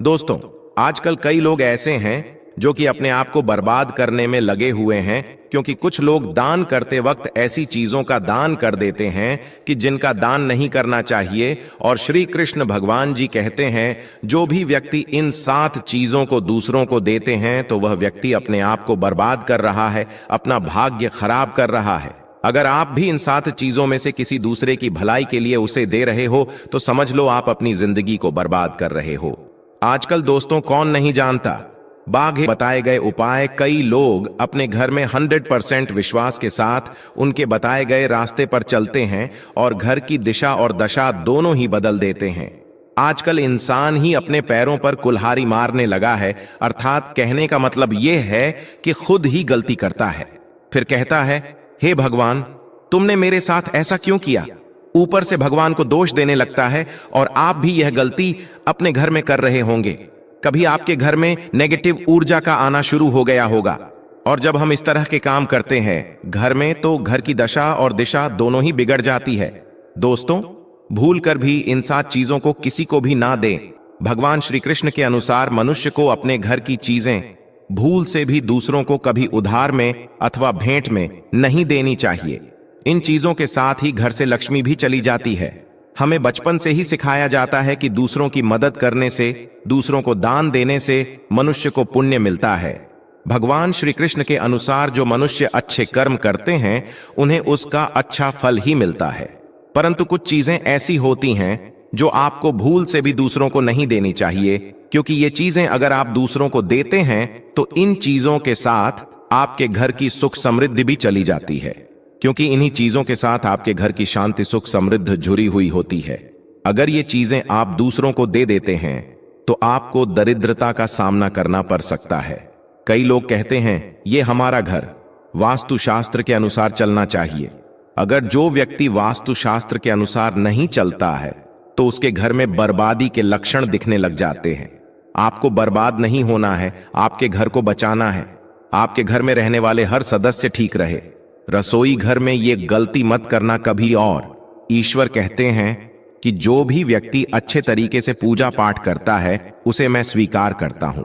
दोस्तों, आजकल कई लोग ऐसे हैं जो कि अपने आप को बर्बाद करने में लगे हुए हैं, क्योंकि कुछ लोग दान करते वक्त ऐसी चीजों का दान कर देते हैं कि जिनका दान नहीं करना चाहिए। और श्री कृष्ण भगवान जी कहते हैं, जो भी व्यक्ति इन 7 चीजों को दूसरों को देते हैं तो वह व्यक्ति अपने आप को बर्बाद कर रहा है, अपना भाग्य खराब कर रहा है। अगर आप भी इन 7 चीजों में से किसी दूसरे की भलाई के लिए उसे दे रहे हो तो समझ लो आप अपनी जिंदगी को बर्बाद कर रहे हो। आजकल दोस्तों, कौन नहीं जानता, बाघ बताए गए उपाय कई लोग अपने घर में 100% विश्वास के साथ उनके बताए गए रास्ते पर चलते हैं और घर की दिशा और दशा दोनों ही बदल देते हैं। आजकल इंसान ही अपने पैरों पर कुल्हाड़ी मारने लगा है, अर्थात कहने का मतलब यह है कि खुद ही गलती करता है, फिर कहता है, हे भगवान, तुमने मेरे साथ ऐसा क्यों किया। ऊपर से भगवान को दोष देने लगता है। और आप भी यह गलती अपने घर में कर रहे होंगे। कभी आपके घर में नेगेटिव ऊर्जा का आना शुरू हो गया होगा, और जब हम इस तरह के काम करते हैं घर में तो घर की दशा और दिशा दोनों ही बिगड़ जाती है। दोस्तों, भूल कर भी इन 7 चीजों को किसी को भी ना दें। भगवान श्री कृष्ण के अनुसार मनुष्य को अपने घर की चीजें भूल से भी दूसरों को कभी उधार में अथवा भेंट में नहीं देनी चाहिए। इन चीजों के साथ ही घर से लक्ष्मी भी चली जाती है। हमें बचपन से ही सिखाया जाता है कि दूसरों की मदद करने से, दूसरों को दान देने से मनुष्य को पुण्य मिलता है। भगवान श्री कृष्ण के अनुसार जो मनुष्य अच्छे कर्म करते हैं उन्हें उसका अच्छा फल ही मिलता है। परंतु कुछ चीजें ऐसी होती हैं जो आपको भूल से भी दूसरों को नहीं देनी चाहिए, क्योंकि ये चीजें अगर आप दूसरों को देते हैं तो इन चीजों के साथ आपके घर की सुख समृद्धि भी चली जाती है, क्योंकि इन्हीं चीजों के साथ आपके घर की शांति सुख समृद्ध जुड़ी हुई होती है। अगर ये चीजें आप दूसरों को दे देते हैं तो आपको दरिद्रता का सामना करना पड़ सकता है। कई लोग कहते हैं, ये हमारा घर वास्तुशास्त्र के अनुसार चलना चाहिए। अगर जो व्यक्ति वास्तुशास्त्र के अनुसार नहीं चलता है तो उसके घर में बर्बादी के लक्षण दिखने लग जाते हैं। आपको बर्बाद नहीं होना है, आपके घर को बचाना है। आपके घर में रहने वाले हर सदस्य ठीक रहे। रसोई घर में ये गलती मत करना कभी। और ईश्वर कहते हैं कि जो भी व्यक्ति अच्छे तरीके से पूजा पाठ करता है उसे मैं स्वीकार करता हूं,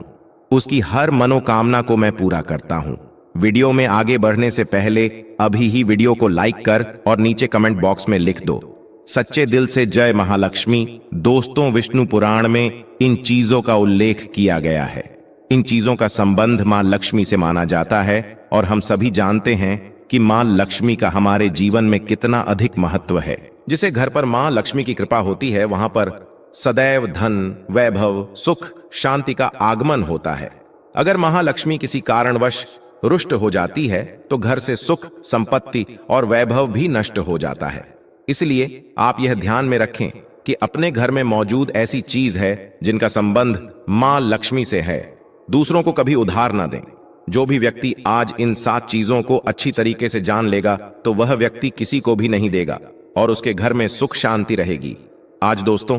उसकी हर मनोकामना को मैं पूरा करता हूं। वीडियो में आगे बढ़ने से पहले अभी ही वीडियो को लाइक कर और नीचे कमेंट बॉक्स में लिख दो, सच्चे दिल से जय महालक्ष्मी। दोस्तों, विष्णु पुराण में इन चीजों का उल्लेख किया गया है। इन चीजों का संबंध मां लक्ष्मी से माना जाता है और हम सभी जानते हैं कि मां लक्ष्मी का हमारे जीवन में कितना अधिक महत्व है। जिसे घर पर मां लक्ष्मी की कृपा होती है वहां पर सदैव धन, वैभव, सुख, शांति का आगमन होता है। अगर महालक्ष्मी किसी कारणवश रुष्ट हो जाती है तो घर से सुख, संपत्ति और वैभव भी नष्ट हो जाता है। इसलिए आप यह ध्यान में रखें कि अपने घर में मौजूद ऐसी चीज है जिनका संबंध मां लक्ष्मी से है। दूसरों को कभी उधार ना दें। जो भी व्यक्ति आज इन 7 चीजों को अच्छी तरीके से जान लेगा तो वह व्यक्ति किसी को भी नहीं देगा और उसके घर में सुख शांति रहेगी। आज दोस्तों,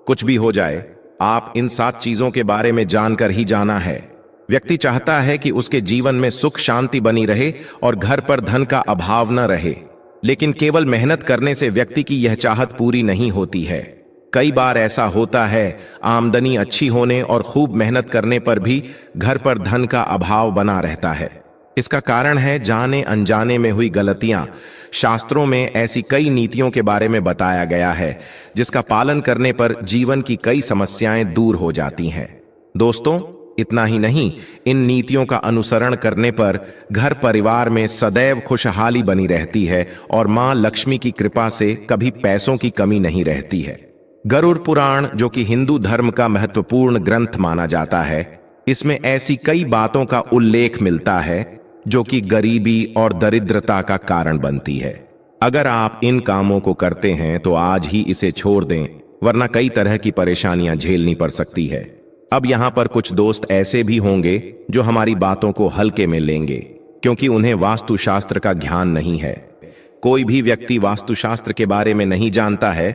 कुछ भी हो जाए, आप इन 7 चीजों के बारे में जानकर ही जाना है। व्यक्ति चाहता है कि उसके जीवन में सुख शांति बनी रहे और घर पर धन का अभाव न रहे, लेकिन केवल मेहनत करने से व्यक्ति की यह चाहत पूरी नहीं होती है। कई बार ऐसा होता है, आमदनी अच्छी होने और खूब मेहनत करने पर भी घर पर धन का अभाव बना रहता है। इसका कारण है जाने अनजाने में हुई गलतियां। शास्त्रों में ऐसी कई नीतियों के बारे में बताया गया है जिसका पालन करने पर जीवन की कई समस्याएं दूर हो जाती हैं। दोस्तों, इतना ही नहीं, इन नीतियों का अनुसरण करने पर घर परिवार में सदैव खुशहाली बनी रहती है और मां लक्ष्मी की कृपा से कभी पैसों की कमी नहीं रहती है। गरुड़ पुराण, जो कि हिंदू धर्म का महत्वपूर्ण ग्रंथ माना जाता है, इसमें ऐसी कई बातों का उल्लेख मिलता है जो कि गरीबी और दरिद्रता का कारण बनती है। अगर आप इन कामों को करते हैं तो आज ही इसे छोड़ दें, वरना कई तरह की परेशानियां झेलनी पड़ सकती है। अब यहां पर कुछ दोस्त ऐसे भी होंगे जो हमारी बातों को हल्के में लेंगे, क्योंकि उन्हें वास्तुशास्त्र का ज्ञान नहीं है। कोई भी व्यक्ति वास्तुशास्त्र के बारे में नहीं जानता है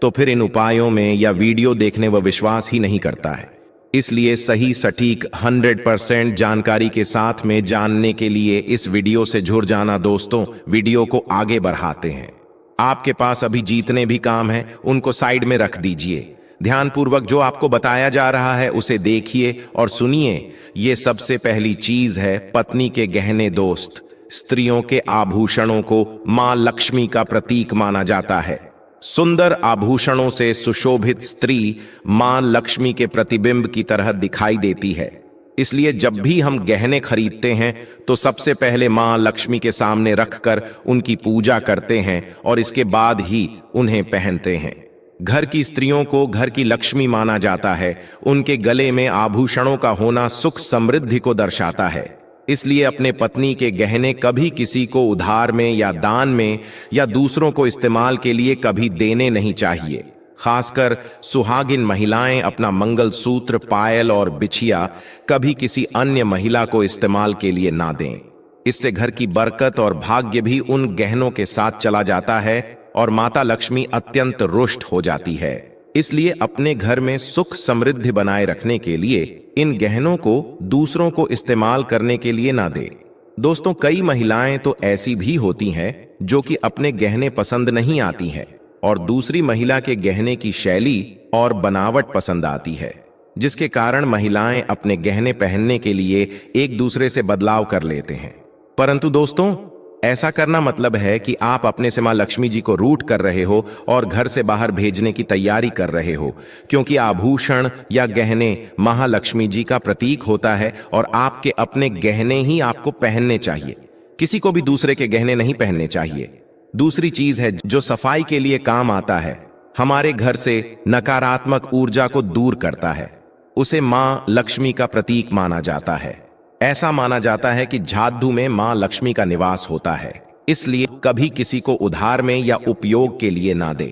तो फिर इन उपायों में या वीडियो देखने व विश्वास ही नहीं करता है। इसलिए सही सटीक 100% जानकारी के साथ में जानने के लिए इस वीडियो से जुड़ जाना। दोस्तों, वीडियो को आगे बढ़ाते हैं। आपके पास अभी जितने भी काम हैं उनको साइड में रख दीजिए। ध्यानपूर्वक जो आपको बताया जा रहा है उसे देखिए और सुनिए। ये सबसे पहली चीज है पत्नी के गहने। दोस्त, स्त्रियों के आभूषणों को मां लक्ष्मी का प्रतीक माना जाता है। सुंदर आभूषणों से सुशोभित स्त्री मां लक्ष्मी के प्रतिबिंब की तरह दिखाई देती है। इसलिए जब भी हम गहने खरीदते हैं तो सबसे पहले मां लक्ष्मी के सामने रखकर उनकी पूजा करते हैं और इसके बाद ही उन्हें पहनते हैं। घर की स्त्रियों को घर की लक्ष्मी माना जाता है। उनके गले में आभूषणों का होना सुख समृद्धि को दर्शाता है। इसलिए अपने पत्नी के गहने कभी किसी को उधार में या दान में या दूसरों को इस्तेमाल के लिए कभी देने नहीं चाहिए। खासकर सुहागिन महिलाएं अपना मंगलसूत्र, पायल और बिछिया कभी किसी अन्य महिला को इस्तेमाल के लिए ना दें। इससे घर की बरकत और भाग्य भी उन गहनों के साथ चला जाता है और माता लक्ष्मी अत्यंत रुष्ट हो जाती है। इसलिए अपने घर में सुख समृद्धि बनाए रखने के लिए इन गहनों को दूसरों को इस्तेमाल करने के लिए ना दें। दोस्तों, कई महिलाएं तो ऐसी भी होती हैं जो कि अपने गहने पसंद नहीं आती हैं और दूसरी महिला के गहने की शैली और बनावट पसंद आती है, जिसके कारण महिलाएं अपने गहने पहनने के लिए एक दूसरे से बदलाव कर लेते हैं। परंतु दोस्तों, ऐसा करना मतलब है कि आप अपने से मां लक्ष्मी जी को रूठ कर रहे हो और घर से बाहर भेजने की तैयारी कर रहे हो, क्योंकि आभूषण या गहने महालक्ष्मी जी का प्रतीक होता है और आपके अपने गहने ही आपको पहनने चाहिए। किसी को भी दूसरे के गहने नहीं पहनने चाहिए। दूसरी चीज है जो सफाई के लिए काम आता है, हमारे घर से नकारात्मक ऊर्जा को दूर करता है। उसे मां लक्ष्मी का प्रतीक माना जाता है। ऐसा माना जाता है कि झाड़ू में मां लक्ष्मी का निवास होता है, इसलिए कभी किसी को उधार में या उपयोग के लिए ना दे।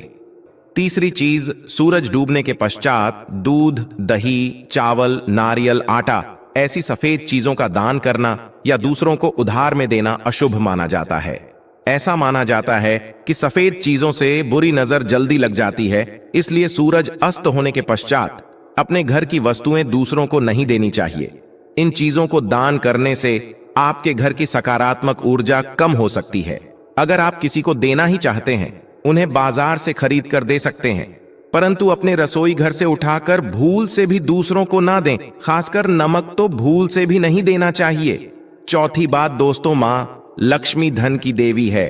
तीसरी चीज, सूरज डूबने के पश्चात दूध, दही, चावल, नारियल, आटा ऐसी सफेद चीजों का दान करना या दूसरों को उधार में देना अशुभ माना जाता है। ऐसा माना जाता है कि सफेद चीजों से बुरी नजर जल्दी लग जाती है, इसलिए सूरज अस्त होने के पश्चात अपने घर की वस्तुएं दूसरों को नहीं देनी चाहिए। इन चीजों को दान करने से आपके घर की सकारात्मक ऊर्जा कम हो सकती है। अगर आप किसी को देना ही चाहते हैं, उन्हें बाजार से खरीद कर दे सकते हैं, परंतु अपने रसोई घर से उठाकर भूल से भी दूसरों को ना दें। खासकर नमक तो भूल से भी नहीं देना चाहिए। चौथी बात दोस्तों, मां लक्ष्मी धन की देवी है।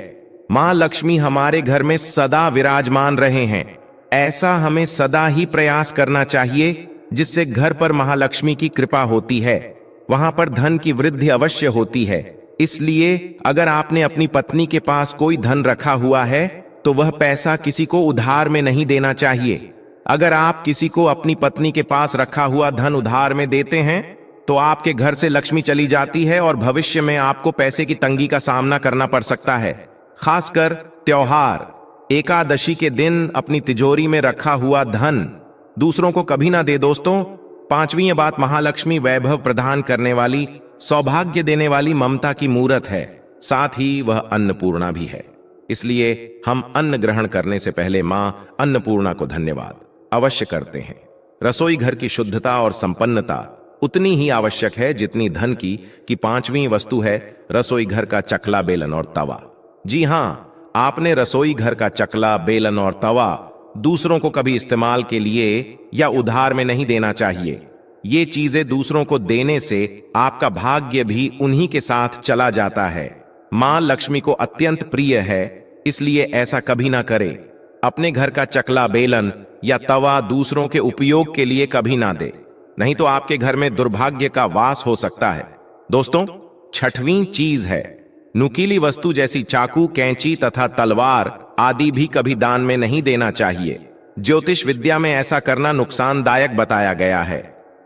मां लक्ष्मी हमारे घर में सदा विराजमान रहे हैं। ऐसा हमें सदा ही प्रयास करना चाहिए, जिससे घर पर महालक्ष्मी की कृपा होती है, वहां पर धन की वृद्धि अवश्य होती है। इसलिए अगर आपने अपनी पत्नी के पास कोई धन रखा हुआ है तो वह पैसा किसी को उधार में नहीं देना चाहिए। अगर आप किसी को अपनी पत्नी के पास रखा हुआ धन उधार में देते हैं तो आपके घर से लक्ष्मी चली जाती है और भविष्य में आपको पैसे की तंगी का सामना करना पड़ सकता है। खासकर त्योहार, एकादशी के दिन अपनी तिजोरी में रखा हुआ धन दूसरों को कभी ना दे दोस्तों। पांचवी बात, महालक्ष्मी वैभव प्रदान करने वाली, सौभाग्य देने वाली ममता की मूरत है, साथ ही वह अन्नपूर्णा भी है। इसलिए हम अन्न ग्रहण करने से पहले मां अन्नपूर्णा को धन्यवाद अवश्य करते हैं। रसोई घर की शुद्धता और संपन्नता उतनी ही आवश्यक है जितनी धन की पांचवी वस्तु है रसोई घर का चकला, बेलन और तवा। जी हां, आपने रसोई घर का चकला, बेलन और तवा दूसरों को कभी इस्तेमाल के लिए या उधार में नहीं देना चाहिए। ये चीजें दूसरों को देने से आपका भाग्य भी उन्हीं के साथ चला जाता है। मां लक्ष्मी को अत्यंत प्रिय है, इसलिए ऐसा कभी ना करें। अपने घर का चकला, बेलन या तवा दूसरों के उपयोग के लिए कभी ना दे, नहीं तो आपके घर में दुर्भाग्य का वास हो सकता है। दोस्तों, छठवीं चीज है नुकीली वस्तु जैसी चाकू, कैंची तथा तलवार आदि भी कभी दान में नहीं देना चाहिए। ज्योतिष विद्या में ऐसा करना नुकसानदायक बताया गया है।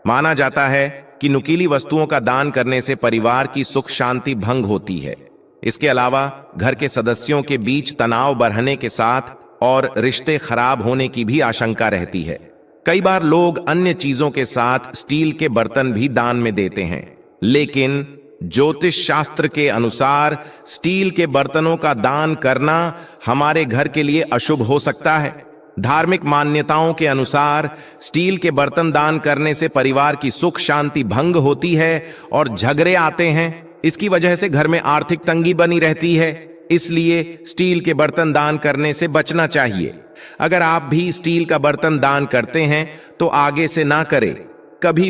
माना जाता है कि नुकीली वस्तुओं का दान करने से परिवार की सुख शांति भंग होती है। इसके अलावा घर के सदस्यों के बीच तनाव बढ़ने के साथ और रिश्ते खराब होने की भी आशंका रहती है। कई बार लोग अन्य चीजों के साथ स्टील के बर्तन भी दान में देते हैं, लेकिन ज्योतिष शास्त्र के अनुसार स्टील के बर्तनों का दान करना हमारे घर के लिए अशुभ हो सकता है। धार्मिक मान्यताओं के अनुसार स्टील के बर्तन दान करने से परिवार की सुख शांति भंग होती है और झगड़े आते हैं। इसकी वजह से घर में आर्थिक तंगी बनी रहती है। इसलिए स्टील के बर्तन दान करने से बचना चाहिए। अगर आप भी स्टील का बर्तन दान करते हैं तो आगे से ना करें, कभी